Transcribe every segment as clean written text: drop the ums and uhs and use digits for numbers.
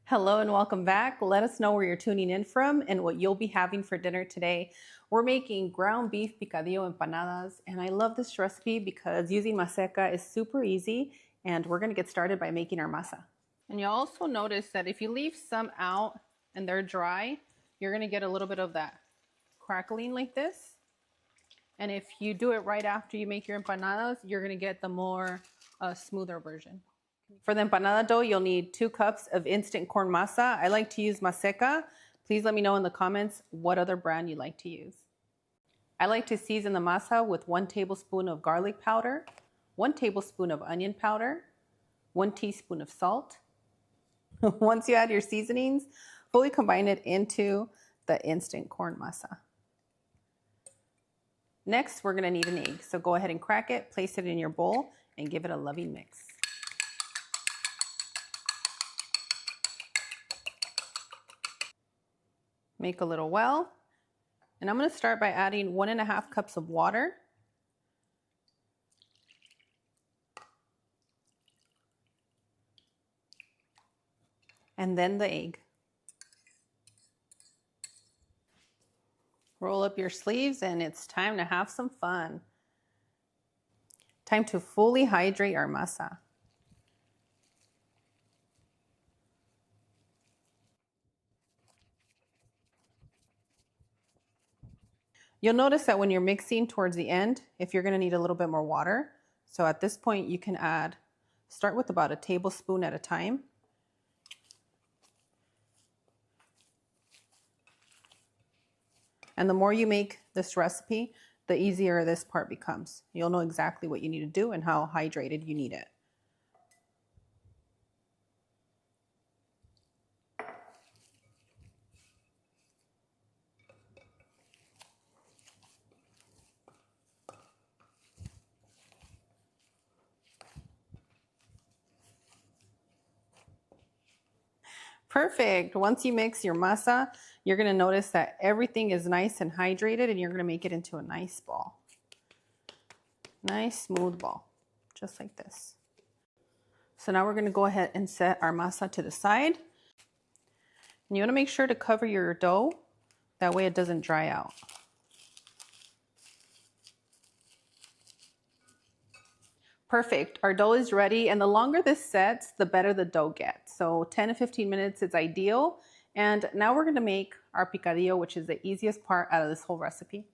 Hello and welcome back. Let us know where you're tuning in from and what you'll be having for dinner today. We're making ground beef picadillo empanadas, and I love this recipe because using Maseca is super easy, and we're going to get started by making our masa. And you'll also notice that if you leave some out and they're dry, you're going to get a little bit of that crackling like this. And if you do it right after you make your empanadas, you're going to get the more smoother version. For the empanada dough, you'll need 2 cups of instant corn masa. I like to use Maseca. Please let me know in the comments what other brand you like to use. I like to season the masa with 1 tablespoon of garlic powder, 1 tablespoon of onion powder, 1 teaspoon of salt. Once you add your seasonings, fully combine it into the instant corn masa. Next, we're going to need an egg. So go ahead and crack it, place it in your bowl, and give it a loving mix. Make a little well, and I'm going to start by adding 1.5 cups of water. And then the egg. Roll up your sleeves and it's time to have some fun. Time to fully hydrate our masa. You'll notice that when you're mixing towards the end, if you're going to need a little bit more water. So at this point you can start with about 1 tablespoon at a time. And the more you make this recipe, the easier this part becomes. You'll know exactly what you need to do and how hydrated you need it. Perfect. Once you mix your masa, you're going to notice that everything is nice and hydrated, and you're going to make it into a nice ball. Nice smooth ball, just like this. So now we're going to go ahead and set our masa to the side. And you want to make sure to cover your dough, that way it doesn't dry out. Perfect. Our dough is ready, and the longer this sets, the better the dough gets. So 10 to 15 minutes is ideal. And now we're going to make our picadillo, which is the easiest part out of this whole recipe.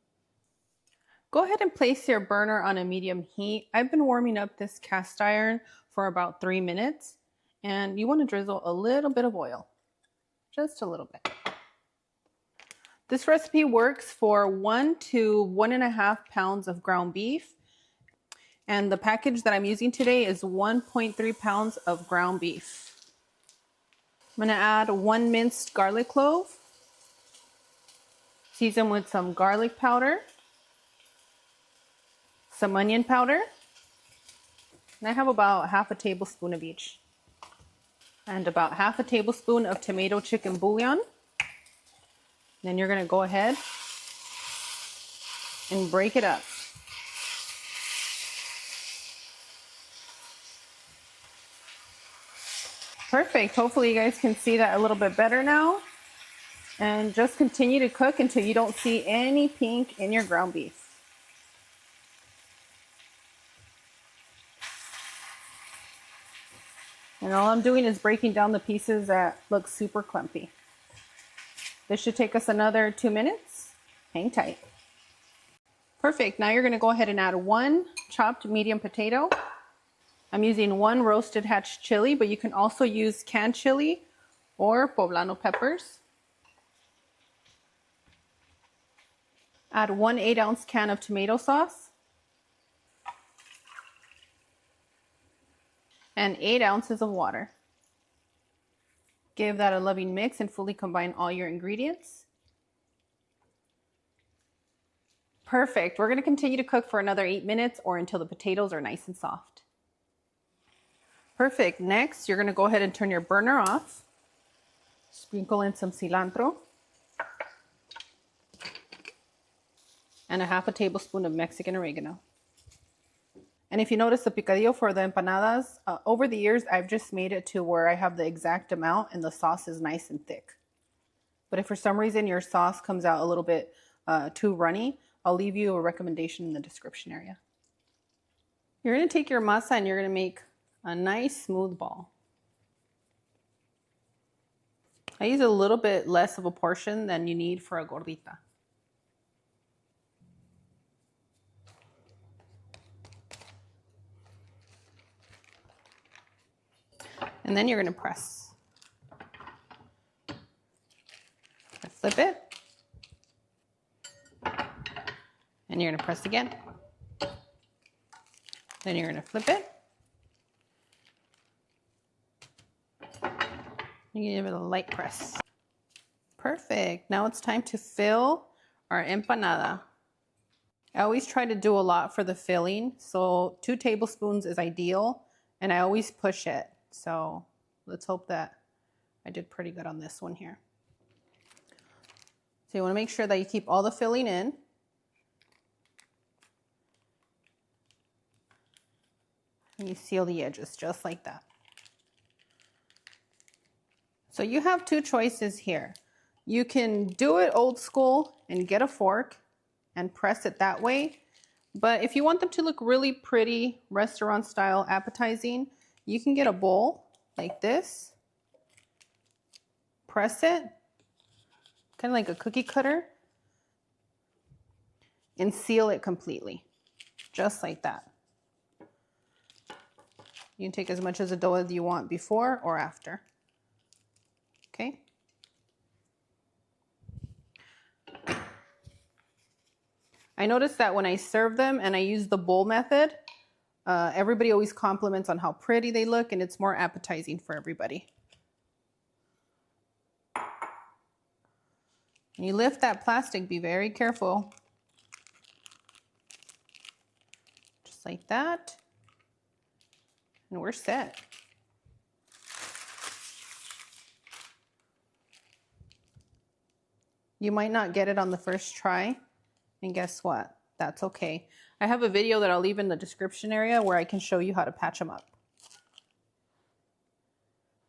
Go ahead and place your burner on a medium heat. I've been warming up this cast iron for about 3 minutes, and you want to drizzle a little bit of oil, just a little bit. This recipe works for 1 to 1.5 pounds of ground beef. And the package that I'm using today is 1.3 pounds of ground beef. I'm going to add 1 minced garlic clove. Season with some garlic powder. Some onion powder. And I have about 1/2 tablespoon of each. And about 1/2 tablespoon of tomato chicken bouillon. Then you're going to go ahead and break it up. Perfect. Hopefully you guys can see that a little bit better now. And just continue to cook until you don't see any pink in your ground beef. And all I'm doing is breaking down the pieces that look super clumpy. This should take us another 2 minutes. Hang tight. Perfect. Now you're going to go ahead and add 1 chopped medium potato. I'm using 1 roasted hatch chili, but you can also use canned chili or poblano peppers. Add 1 8-ounce can of tomato sauce. And 8 ounces of water. Give that a loving mix and fully combine all your ingredients. Perfect. We're going to continue to cook for another 8 minutes or until the potatoes are nice and soft. Perfect. Next, you're going to go ahead and turn your burner off. Sprinkle in some cilantro. And 1/2 tablespoon of Mexican oregano. And if you notice the picadillo for the empanadas, over the years, I've just made it to where I have the exact amount and the sauce is nice and thick. But if for some reason your sauce comes out a little bit too runny, I'll leave you a recommendation in the description area. You're going to take your masa and you're going to make a nice smooth ball. I use a little bit less of a portion than you need for a gordita. And then you're going to press. Flip it. And you're going to press again. Then you're going to flip it. You give it a light press. Perfect. Now it's time to fill our empanada. I always try to do a lot for the filling. So 2 tablespoons is ideal. And I always push it. So let's hope that I did pretty good on this one here. So you want to make sure that you keep all the filling in. And you seal the edges just like that. So you have 2 choices here. You can do it old school and get a fork and press it that way. But if you want them to look really pretty, restaurant style, appetizing, you can get a bowl like this, press it, kind of like a cookie cutter, and seal it completely, just like that. You can take as much of the dough as you want before or after. Okay. I noticed that when I serve them and I use the bowl method, everybody always compliments on how pretty they look and it's more appetizing for everybody. When you lift that plastic, be very careful. Just like that. And we're set. You might not get it on the first try. And guess what? That's okay. I have a video that I'll leave in the description area where I can show you how to patch them up.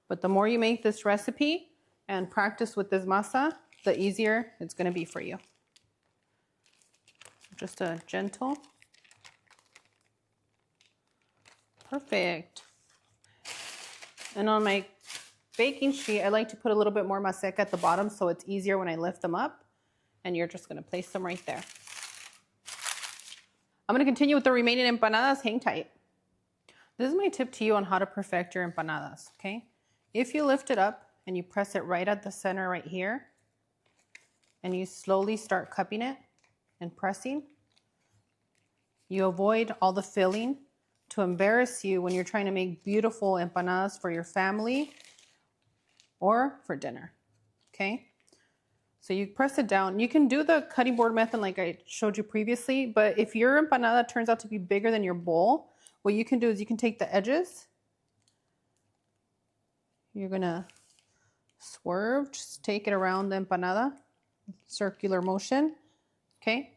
But the more you make this recipe and practice with this masa, the easier it's going to be for you. Just a gentle. Perfect. And on my baking sheet, I like to put a little bit more maseca at the bottom so it's easier when I lift them up. And you're just going to place them right there. I'm going to continue with the remaining empanadas. Hang tight. This is my tip to you on how to perfect your empanadas, okay? If you lift it up and you press it right at the center right here, and you slowly start cupping it and pressing, you avoid all the filling to embarrass you when you're trying to make beautiful empanadas for your family or for dinner, okay? So you press it down. You can do the cutting board method like I showed you previously, but if your empanada turns out to be bigger than your bowl, what you can do is you can take the edges. You're gonna swerve, just take it around the empanada, circular motion, okay?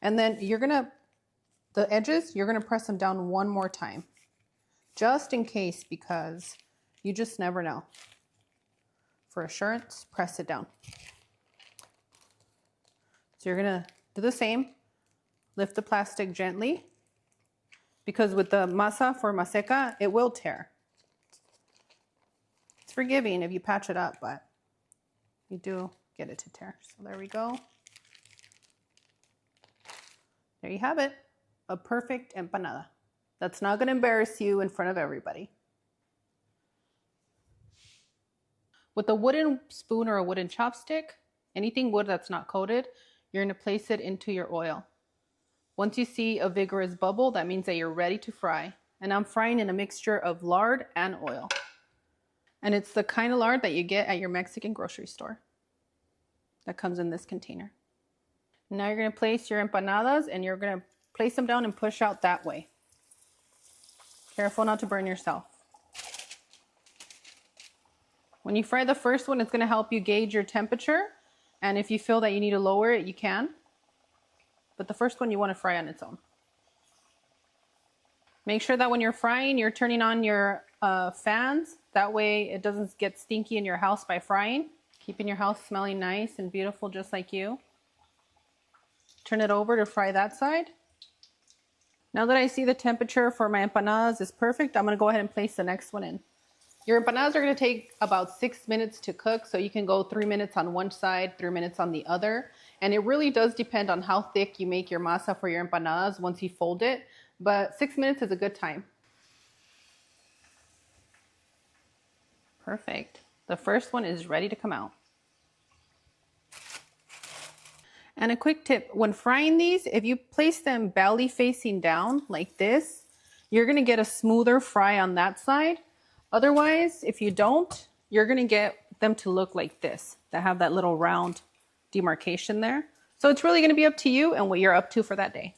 And then the edges, you're gonna press them down one more time, just in case, because you just never know. For assurance, press it down. So you're gonna do the same, lift the plastic gently, because with the masa for maseca, it will tear. It's forgiving if you patch it up, but you do get it to tear. So there we go. There you have it, a perfect empanada. That's not gonna embarrass you in front of everybody. With a wooden spoon or a wooden chopstick, anything wood that's not coated, you're going to place it into your oil. Once you see a vigorous bubble, that means that you're ready to fry. And I'm frying in a mixture of lard and oil. And it's the kind of lard that you get at your Mexican grocery store. That comes in this container. Now you're going to place your empanadas and you're going to place them down and push out that way. Careful not to burn yourself. When you fry the first one, it's going to help you gauge your temperature. And if you feel that you need to lower it, you can. But the first one you want to fry on its own. Make sure that when you're frying, you're turning on your fans. That way it doesn't get stinky in your house by frying. Keeping your house smelling nice and beautiful just like you. Turn it over to fry that side. Now that I see the temperature for my empanadas is perfect, I'm going to go ahead and place the next one in. Your empanadas are going to take about 6 minutes to cook, so you can go 3 minutes on one side, 3 minutes on the other. And it really does depend on how thick you make your masa for your empanadas once you fold it. But 6 minutes is a good time. Perfect. The first one is ready to come out. And a quick tip, when frying these, if you place them belly facing down like this, you're going to get a smoother fry on that side. Otherwise, if you don't, you're going to get them to look like this, that have that little round demarcation there. So it's really going to be up to you and what you're up to for that day.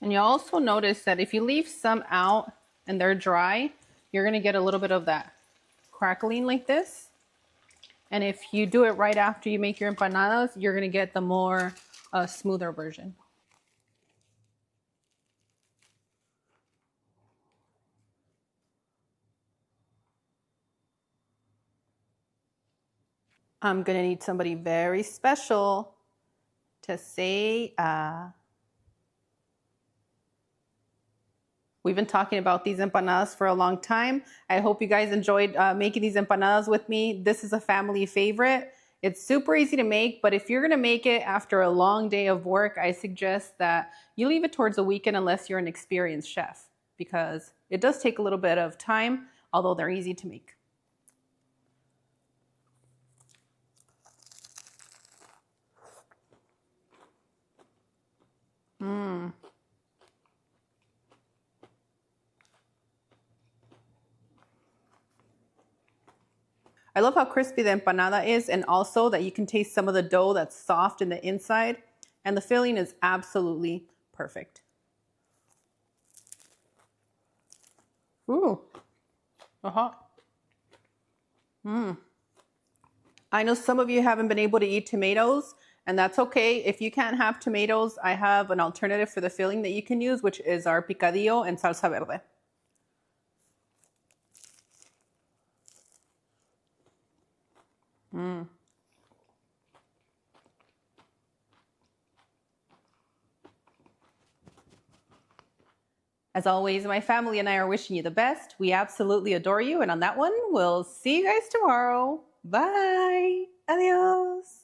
And you'll also notice that if you leave some out and they're dry, you're going to get a little bit of that crackling like this. And if you do it right after you make your empanadas, you're going to get the more smoother version. I'm going to need somebody very special to say We've been talking about these empanadas for a long time. I hope you guys enjoyed making these empanadas with me. This is a family favorite. It's super easy to make, but if you're gonna make it after a long day of work, I suggest that you leave it towards the weekend unless you're an experienced chef, because it does take a little bit of time, although they're easy to make. I love how crispy the empanada is, and also that you can taste some of the dough that's soft in the inside, and the filling is absolutely perfect. Ooh, I know some of you haven't been able to eat tomatoes, and that's okay. If you can't have tomatoes, I have an alternative for the filling that you can use, which is our picadillo and salsa verde. As always, my family and I are wishing you the best. We absolutely adore you. And on that one, we'll see you guys tomorrow. Bye. Adios.